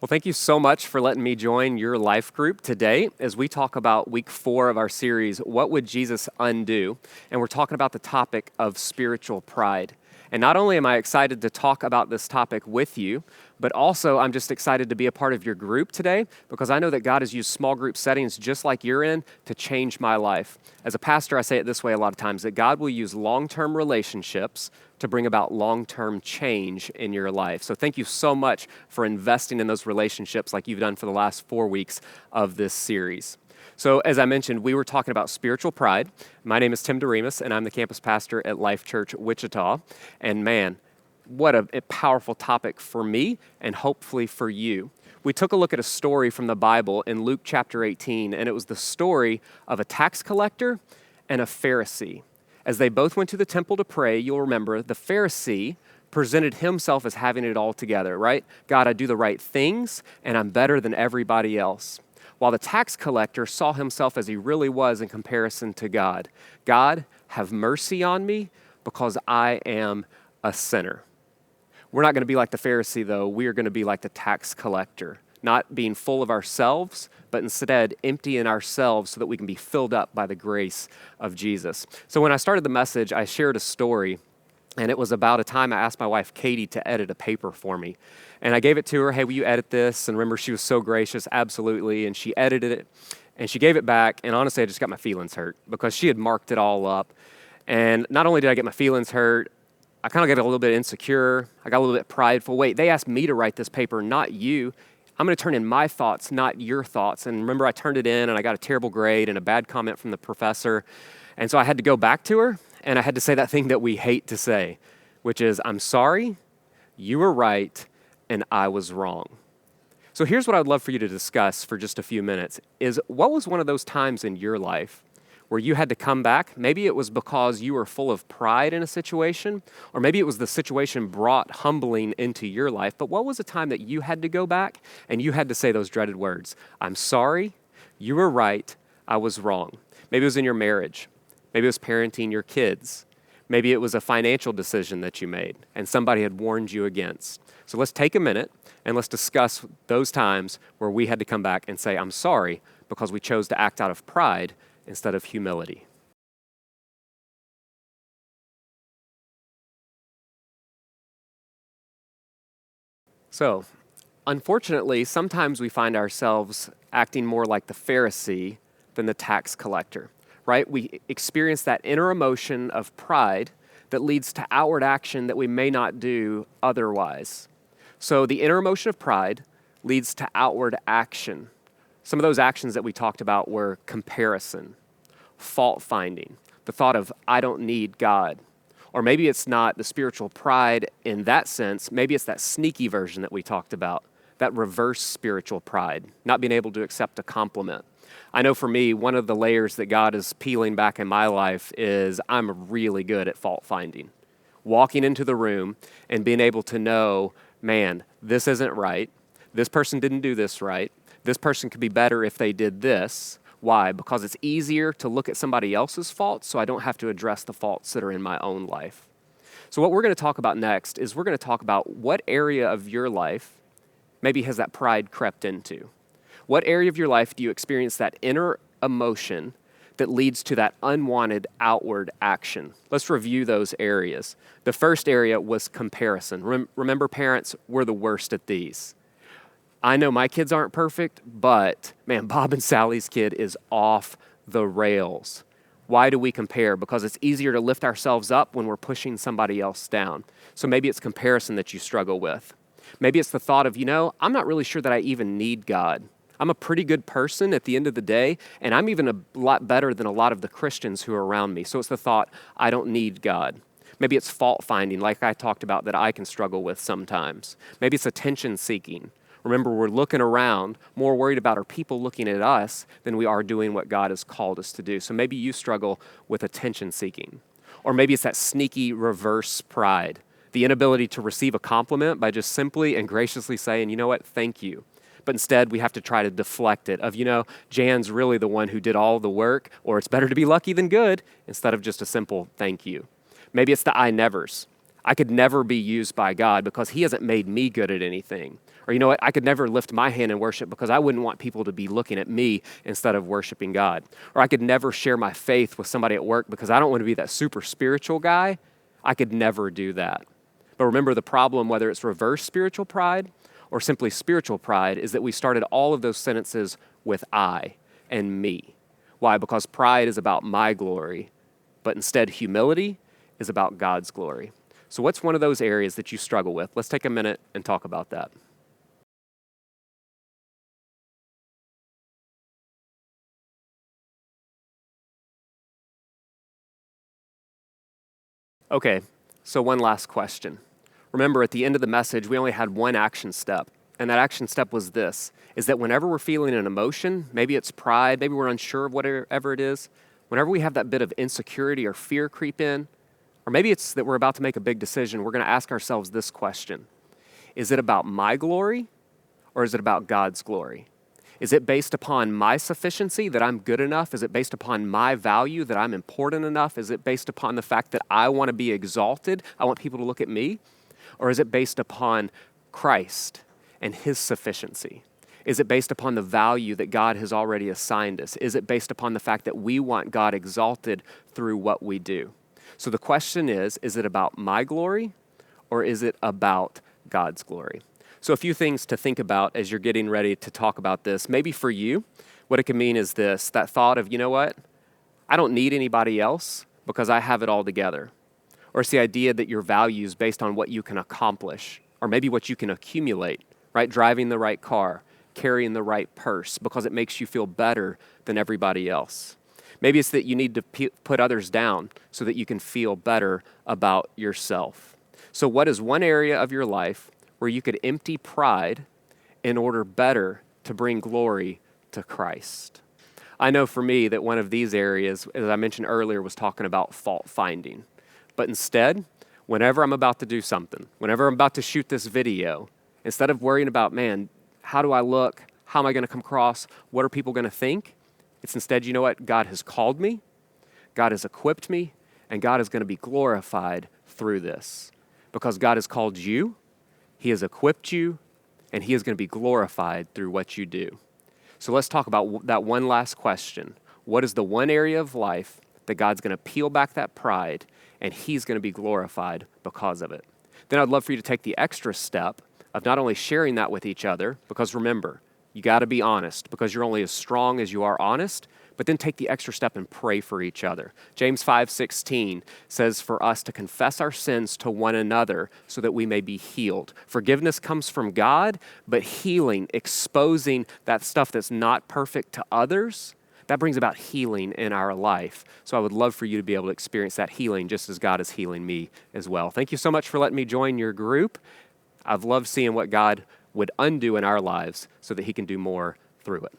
Well, thank you so much for letting me join your life group today as we talk about week 4 of our series, What Would Jesus Undo? And we're talking about the topic of spiritual pride. And not only am I excited to talk about this topic with you, but also I'm just excited to be a part of your group today because I know that God has used small group settings just like you're in to change my life. As a pastor, I say it this way a lot of times, that God will use long-term relationships to bring about long-term change in your life. So thank you so much for investing in those relationships like you've done for the last 4 weeks of this series. So as I mentioned, we were talking about spiritual pride. My name is Tim DeRemus, and I'm the campus pastor at Life.Church Wichita. And man, what a powerful topic for me and hopefully for you. We took a look at a story from the Bible in Luke chapter 18, and it was the story of a tax collector and a Pharisee. As they both went to the temple to pray, you'll remember the Pharisee presented himself as having it all together, right? God, I do the right things, and I'm better than everybody else. While the tax collector saw himself as he really was in comparison to God. God, have mercy on me because I am a sinner. We're not going to be like the Pharisee, though. We are going to be like the tax collector, not being full of ourselves, but instead emptying ourselves so that we can be filled up by the grace of Jesus. So when I started the message, I shared a story, and it was about a time I asked my wife, Katie, to edit a paper for me. And I gave it to her, hey, will you edit this? And remember, she was so gracious, absolutely. And she edited it, and she gave it back. And honestly, I just got my feelings hurt because she had marked it all up. And not only did I get my feelings hurt, I kind of got a little bit insecure. I got a little bit prideful. Wait, they asked me to write this paper, not you. I'm going to turn in my thoughts, not your thoughts. And remember, I turned it in, and I got a terrible grade and a bad comment from the professor. And so I had to go back to her, and I had to say that thing that we hate to say, which is, I'm sorry, you were right, and I was wrong. So here's what I'd love for you to discuss for just a few minutes, is what was one of those times in your life where you had to come back? Maybe it was because you were full of pride in a situation, or maybe it was the situation brought humbling into your life, but what was a time that you had to go back and you had to say those dreaded words? I'm sorry, you were right, I was wrong. Maybe it was in your marriage. Maybe it was parenting your kids. Maybe it was a financial decision that you made and somebody had warned you against. So let's take a minute and let's discuss those times where we had to come back and say, I'm sorry, because we chose to act out of pride instead of humility. So, unfortunately, sometimes we find ourselves acting more like the Pharisee than the tax collector, right? We experience that inner emotion of pride that leads to outward action that we may not do otherwise. So the inner emotion of pride leads to outward action. Some of those actions that we talked about were comparison, fault finding, the thought of, I don't need God. Or maybe it's not the spiritual pride in that sense. Maybe it's that sneaky version that we talked about, that reverse spiritual pride, not being able to accept a compliment. I know for me, one of the layers that God is peeling back in my life is I'm really good at fault finding. Walking into the room and being able to know, man, this isn't right. This person didn't do this right. This person could be better if they did this. Why? Because it's easier to look at somebody else's faults so I don't have to address the faults that are in my own life. So what we're going to talk about next is we're going to talk about what area of your life maybe has that pride crept into. What area of your life do you experience that inner emotion that leads to that unwanted outward action? Let's review those areas. The first area was comparison. Remember, parents, we're the worst at these. I know my kids aren't perfect, but man, Bob and Sally's kid is off the rails. Why do we compare? Because it's easier to lift ourselves up when we're pushing somebody else down. So maybe it's comparison that you struggle with. Maybe it's the thought of, I'm not really sure that I even need God. I'm a pretty good person at the end of the day, and I'm even a lot better than a lot of the Christians who are around me. So it's the thought, I don't need God. Maybe it's fault finding, like I talked about, that I can struggle with sometimes. Maybe it's attention seeking. Remember, we're looking around, more worried about our people looking at us than we are doing what God has called us to do. So maybe you struggle with attention seeking. Or maybe it's that sneaky reverse pride, the inability to receive a compliment by just simply and graciously saying, you know what, thank you. But instead, we have to try to deflect it of, Jan's really the one who did all the work, or it's better to be lucky than good, instead of just a simple thank you. Maybe it's the I nevers. I could never be used by God because he hasn't made me good at anything. Or you know what? I could never lift my hand in worship because I wouldn't want people to be looking at me instead of worshiping God. Or I could never share my faith with somebody at work because I don't want to be that super spiritual guy. I could never do that. But remember, the problem, whether it's reverse spiritual pride or simply spiritual pride, is that we started all of those sentences with I and me. Why? Because pride is about my glory, but instead humility is about God's glory. So what's one of those areas that you struggle with? Let's take a minute and talk about that. Okay, so one last question. Remember, at the end of the message, we only had one action step, and that action step was this, is that whenever we're feeling an emotion, maybe it's pride, maybe we're unsure of whatever it is, whenever we have that bit of insecurity or fear creep in, or maybe it's that we're about to make a big decision, we're going to ask ourselves this question. Is it about my glory or is it about God's glory? Is it based upon my sufficiency, that I'm good enough? Is it based upon my value, that I'm important enough? Is it based upon the fact that I want to be exalted? I want people to look at me? Or is it based upon Christ and his sufficiency? Is it based upon the value that God has already assigned us? Is it based upon the fact that we want God exalted through what we do? So the question is it about my glory or is it about God's glory? So a few things to think about as you're getting ready to talk about this. Maybe for you, what it can mean is this, that thought of, you know what? I don't need anybody else because I have it all together. Or it's the idea that your value is based on what you can accomplish or maybe what you can accumulate, right? Driving the right car, carrying the right purse because it makes you feel better than everybody else. Maybe it's that you need to put others down so that you can feel better about yourself. So what is one area of your life where you could empty pride in order better to bring glory to Christ? I know for me that one of these areas, as I mentioned earlier, was talking about fault finding. But instead, whenever I'm about to do something, whenever I'm about to shoot this video, instead of worrying about, man, how do I look? How am I going to come across? What are people going to think? It's instead, you know what? God has called me, God has equipped me, and God is going to be glorified through this. Because God has called you, he has equipped you, and he is going to be glorified through what you do. So let's talk about that one last question. What is the one area of life that God's going to peel back that pride, and he's going to be glorified because of it? Then I'd love for you to take the extra step of not only sharing that with each other, because remember, you got to be honest because you're only as strong as you are honest, but then take the extra step and pray for each other. James 5:16 says for us to confess our sins to one another so that we may be healed. Forgiveness comes from God, but healing, exposing that stuff that's not perfect to others, that brings about healing in our life. So I would love for you to be able to experience that healing just as God is healing me as well. Thank you so much for letting me join your group. I've loved seeing what God would undo in our lives so that he can do more through it.